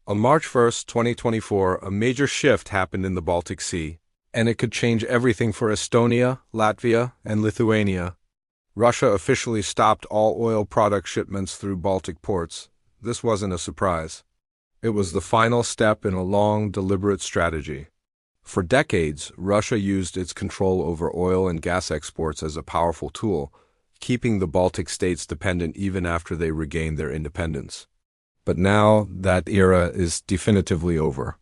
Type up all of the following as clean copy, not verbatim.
On March 1st, 2024, a major shift happened in the Baltic Sea, and it could change everything for Estonia, Latvia, and Lithuania. Russia officially stopped all oil product shipments through Baltic ports. This wasn't a surprise. It was the final step in a long, deliberate strategy. For decades, Russia used its control over oil and gas exports as a powerful tool, keeping the Baltic states dependent even after they regained their independence. But now that era is definitively over.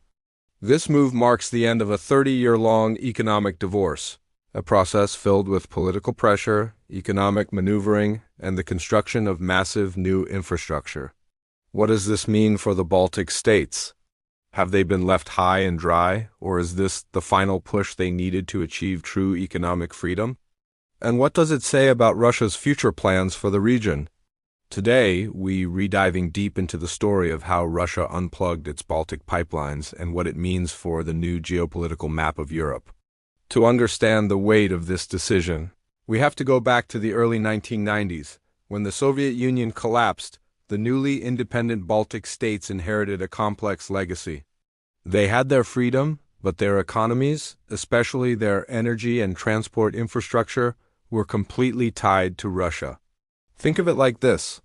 This move marks the end of a 30-year-long economic divorce, a process filled with political pressure, economic maneuvering, and the construction of massive new infrastructure. What does this mean for the Baltic states? Have they been left high and dry, or is this the final push they needed to achieve true economic freedom? And what does it say about Russia's future plans for the region? Today, we re-diving deep into the story of how Russia unplugged its Baltic pipelines and what it means for the new geopolitical map of Europe. To understand the weight of this decision, we have to go back to the early 1990s. When the Soviet Union collapsed, the newly independent Baltic states inherited a complex legacy. They had their freedom, but their economies, especially their energy and transport infrastructure, were completely tied to Russia. Think of it like this.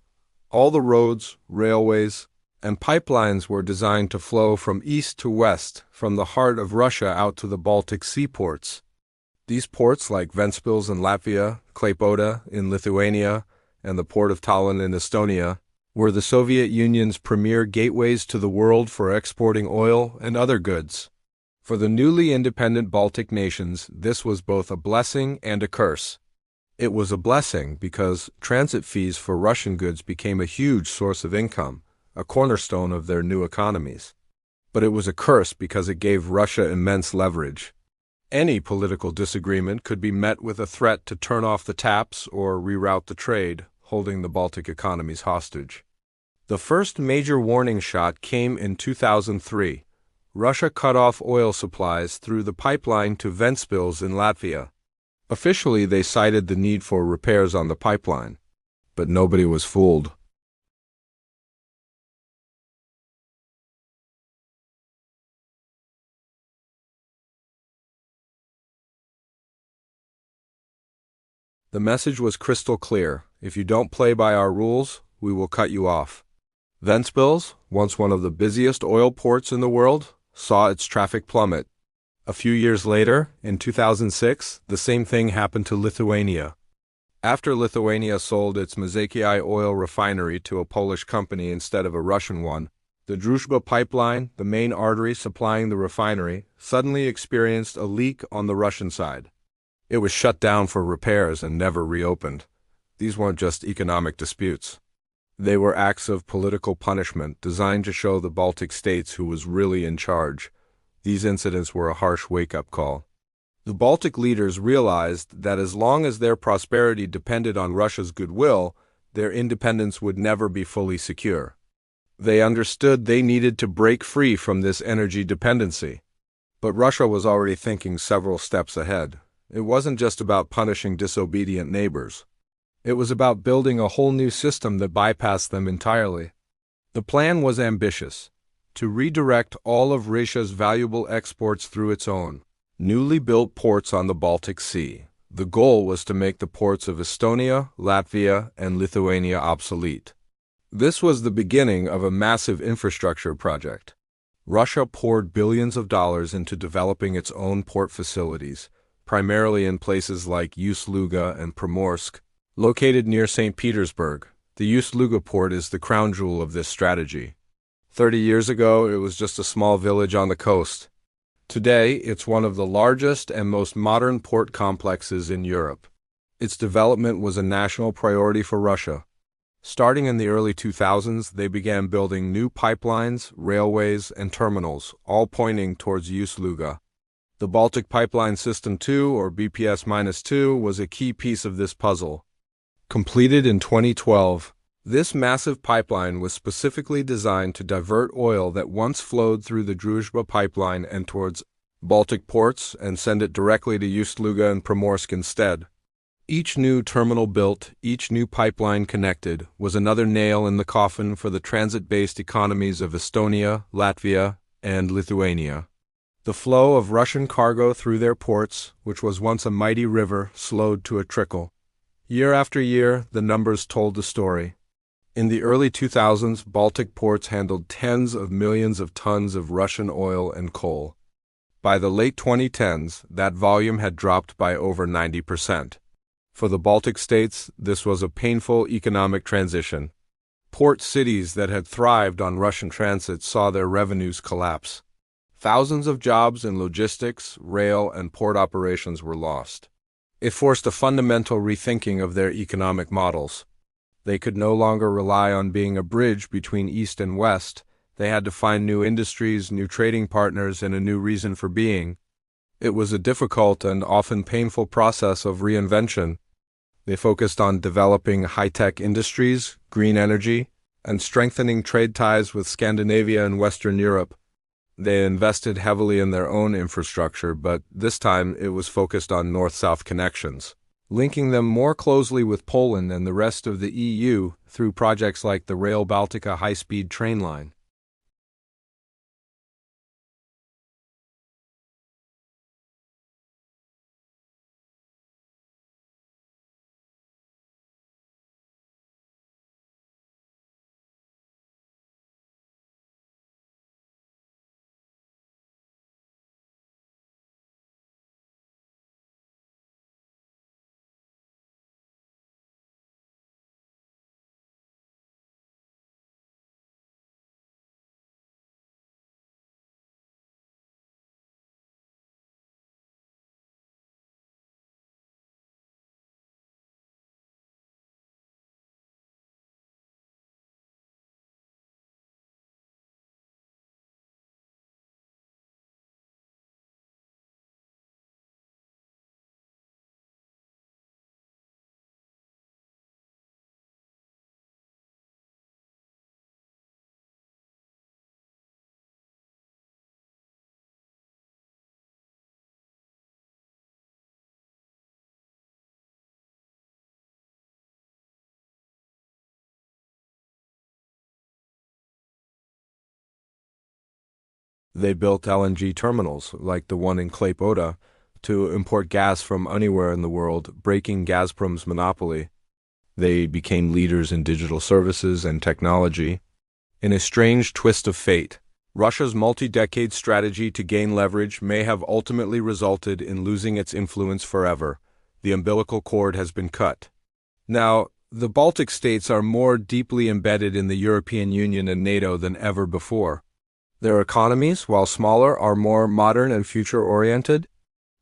All the roads, railways, and pipelines were designed to flow from east to west, from the heart of Russia out to the Baltic seaports. These ports, like Ventspils in Latvia, Klaipėda in Lithuania, and the port of Tallinn in Estonia, were the Soviet Union's premier gateways to the world for exporting oil and other goods. For the newly independent Baltic nations, this was both a blessing and a curse. It was a blessing because transit fees for Russian goods became a huge source of income, a cornerstone of their new economies. But it was a curse because it gave Russia immense leverage. Any political disagreement could be met with a threat to turn off the taps or reroute the trade, holding the Baltic economies hostage. The first major warning shot came in 2003. Russia cut off oil supplies through the pipeline to Ventspils in Latvia. Officially, they cited the need for repairs on the pipeline, but nobody was fooled. The message was crystal clear. If you don't play by our rules, we will cut you off. Ventspils, once one of the busiest oil ports in the world, saw its traffic plummet. A few years later, in 2006, the same thing happened to Lithuania. After Lithuania sold its Mažeikiai oil refinery to a Polish company instead of a Russian one, the Druzhba pipeline, the main artery supplying the refinery, suddenly experienced a leak on the Russian side. It was shut down for repairs and never reopened. These weren't just economic disputes. They were acts of political punishment designed to show the Baltic states who was really in charge. These incidents were a harsh wake-up call. The Baltic leaders realized that as long as their prosperity depended on Russia's goodwill, their independence would never be fully secure. They understood they needed to break free from this energy dependency. But Russia was already thinking several steps ahead. It wasn't just about punishing disobedient neighbors. It was about building a whole new system that bypassed them entirely. The plan was ambitious: to redirect all of Russia's valuable exports through its own, newly built ports on the Baltic Sea. The goal was to make the ports of Estonia, Latvia, and Lithuania obsolete. This was the beginning of a massive infrastructure project. Russia poured billions of dollars into developing its own port facilities, primarily in places like Ust-Luga and Primorsk, located near St. Petersburg. The Ust-Luga port is the crown jewel of this strategy. 30 years ago, it was just a small village on the coast. Today, it's one of the largest and most modern port complexes in Europe. Its development was a national priority for Russia. Starting in the early 2000s, they began building new pipelines, railways, and terminals, all pointing towards Ust-Luga. The Baltic Pipeline System 2, or BPS-2, was a key piece of this puzzle. Completed in 2012, this massive pipeline was specifically designed to divert oil that once flowed through the Druzhba pipeline and towards Baltic ports and send it directly to Ust-Luga and Primorsk instead. Each new terminal built, each new pipeline connected, was another nail in the coffin for the transit-based economies of Estonia, Latvia, and Lithuania. The flow of Russian cargo through their ports, which was once a mighty river, slowed to a trickle. Year after year, the numbers told the story. In the early 2000s, Baltic ports handled tens of millions of tons of Russian oil and coal. By the late 2010s, that volume had dropped by over 90%. For the Baltic states, this was a painful economic transition. Port cities that had thrived on Russian transit saw their revenues collapse. Thousands of jobs in logistics, rail, and port operations were lost. It forced a fundamental rethinking of their economic models. They could no longer rely on being a bridge between East and West. They had to find new industries, new trading partners, and a new reason for being. It was a difficult and often painful process of reinvention. They focused on developing high-tech industries, green energy, and strengthening trade ties with Scandinavia and Western Europe. They invested heavily in their own infrastructure, but this time it was focused on north-south connections, linking them more closely with Poland and the rest of the EU through projects like the Rail Baltica high-speed train line. They built LNG terminals, like the one in Klaipėda, to import gas from anywhere in the world, breaking Gazprom's monopoly. They became leaders in digital services and technology. In a strange twist of fate, Russia's multi-decade strategy to gain leverage may have ultimately resulted in losing its influence forever. The umbilical cord has been cut. Now, the Baltic states are more deeply embedded in the European Union and NATO than ever before. Their economies, while smaller, are more modern and future-oriented.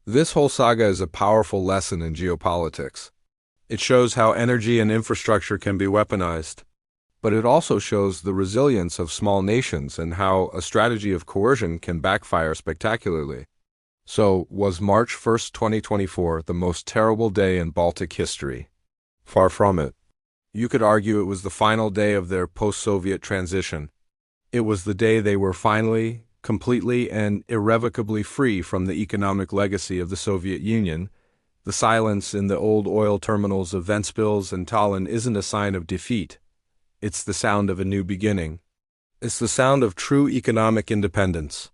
This whole saga is a powerful lesson in geopolitics. It shows how energy and infrastructure can be weaponized. But it also shows the resilience of small nations and how a strategy of coercion can backfire spectacularly. So, was March 1st, 2024 the most terrible day in Baltic history? Far from it. You could argue it was the final day of their post-Soviet transition. It was the day they were finally, completely, and irrevocably free from the economic legacy of the Soviet Union. The silence in the old oil terminals of Ventspils and Tallinn isn't a sign of defeat. It's the sound of a new beginning. It's the sound of true economic independence.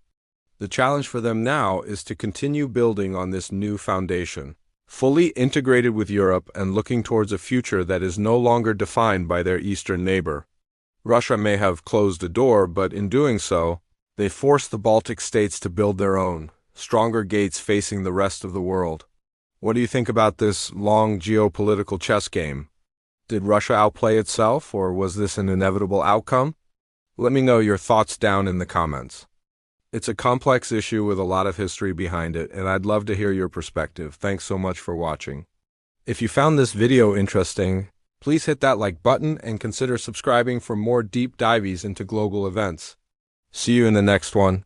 The challenge for them now is to continue building on this new foundation, fully integrated with Europe and looking towards a future that is no longer defined by their eastern neighbor. Russia may have closed a door, but in doing so, they forced the Baltic states to build their own, stronger gates facing the rest of the world. What do you think about this long geopolitical chess game? Did Russia outplay itself, or was this an inevitable outcome? Let me know your thoughts down in the comments. It's a complex issue with a lot of history behind it, and I'd love to hear your perspective. Thanks so much for watching. If you found this video interesting, please hit that like button and consider subscribing for more deep dives into global events. See you in the next one.